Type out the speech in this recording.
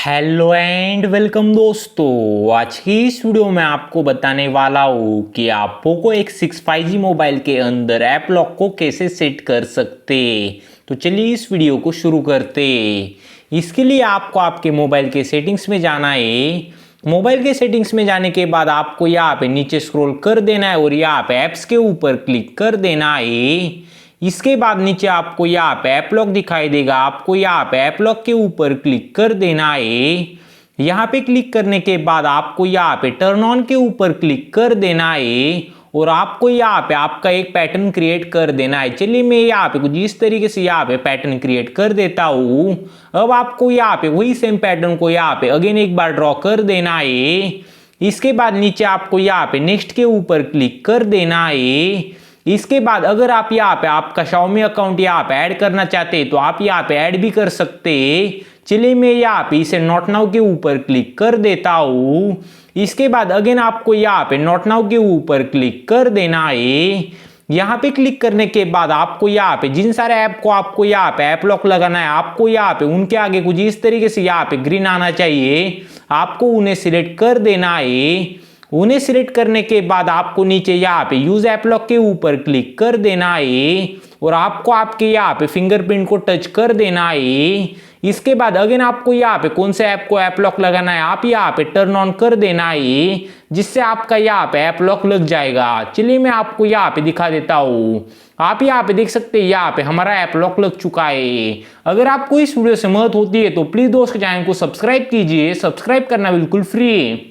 Hello and welcome दोस्तों। आज की इस वीडियो में आपको बताने वाला हूँ कि आप पोको X6 5G मोबाइल के अंदर ऐप लॉक को कैसे सेट कर सकते। तो चलिए इस वीडियो को शुरू करते। इसके लिए आपको आपके मोबाइल के सेटिंग्स में जाना है। मोबाइल के सेटिंग्स में जाने के बाद आपको यहाँ पे नीचे स्क्रॉल कर देना है और यहाँ पे ऐप्स के ऊपर क्लिक कर देना है। इसके बाद नीचे आपको यहाँ पे ऐप लॉक दिखाई देगा, आपको यहाँ पे ऐप लॉक के ऊपर क्लिक कर देना है। यहाँ पे क्लिक करने के बाद आपको यहाँ पे टर्न ऑन के ऊपर क्लिक कर देना है और आपको यहाँ पे आपका एक पैटर्न क्रिएट कर देना है। चलिए मैं यहाँ पे कुछ इस तरीके से यहाँ पे पैटर्न क्रिएट कर देता हूँ। अब आपको यहाँ पे वही सेम पैटर्न को यहाँ पे अगेन एक बार ड्रॉ कर देना है। इसके बाद नीचे आपको यहाँ पे नेक्स्ट के ऊपर क्लिक कर देना है। इसके बाद अगर आप यहाँ पे आपका Xiaomi अकाउंट यहाँ पे ऐड करना चाहते हैं तो आप यहाँ पे ऐड भी कर सकते हैं। चलिए मैं यहाँ पे इसे नॉट नाउ के ऊपर क्लिक कर देता हूँ। इसके बाद अगेन आपको यहाँ पे नॉट नाउ के ऊपर क्लिक कर देना है। यहाँ पे क्लिक करने के बाद आपको यहाँ पे जिन सारे ऐप को आपको यहाँ पे ऐप लॉक लगाना है, आपको यहाँ पे उनके आगे कुछ इस तरीके से यहाँ पे ग्रीन आना चाहिए। आपको उन्हें सिलेक्ट कर देना है। उन्हें सिलेक्ट करने के बाद आपको नीचे यहाँ पे यूज ऐप लॉक के ऊपर क्लिक कर देना है और आपको आपके यहाँ पे फिंगरप्रिंट को टच कर देना है। इसके बाद अगेन आपको यहाँ पे कौन से ऐप को ऐप लॉक लगाना है आप यहाँ पे टर्न ऑन कर देना है, जिससे आपका यहाँ पे ऐप लॉक लग जाएगा। चलिए मैं आपको यहाँ पे दिखा देता हूँ। आप यहाँ पे देख सकते हैं यहाँ पे हमारा ऐप लॉक लग चुका है। अगर आपको इस वीडियो से मदद होती है तो प्लीज दोस्त चैनल को सब्सक्राइब कीजिए। सब्सक्राइब करना बिल्कुल फ्री है।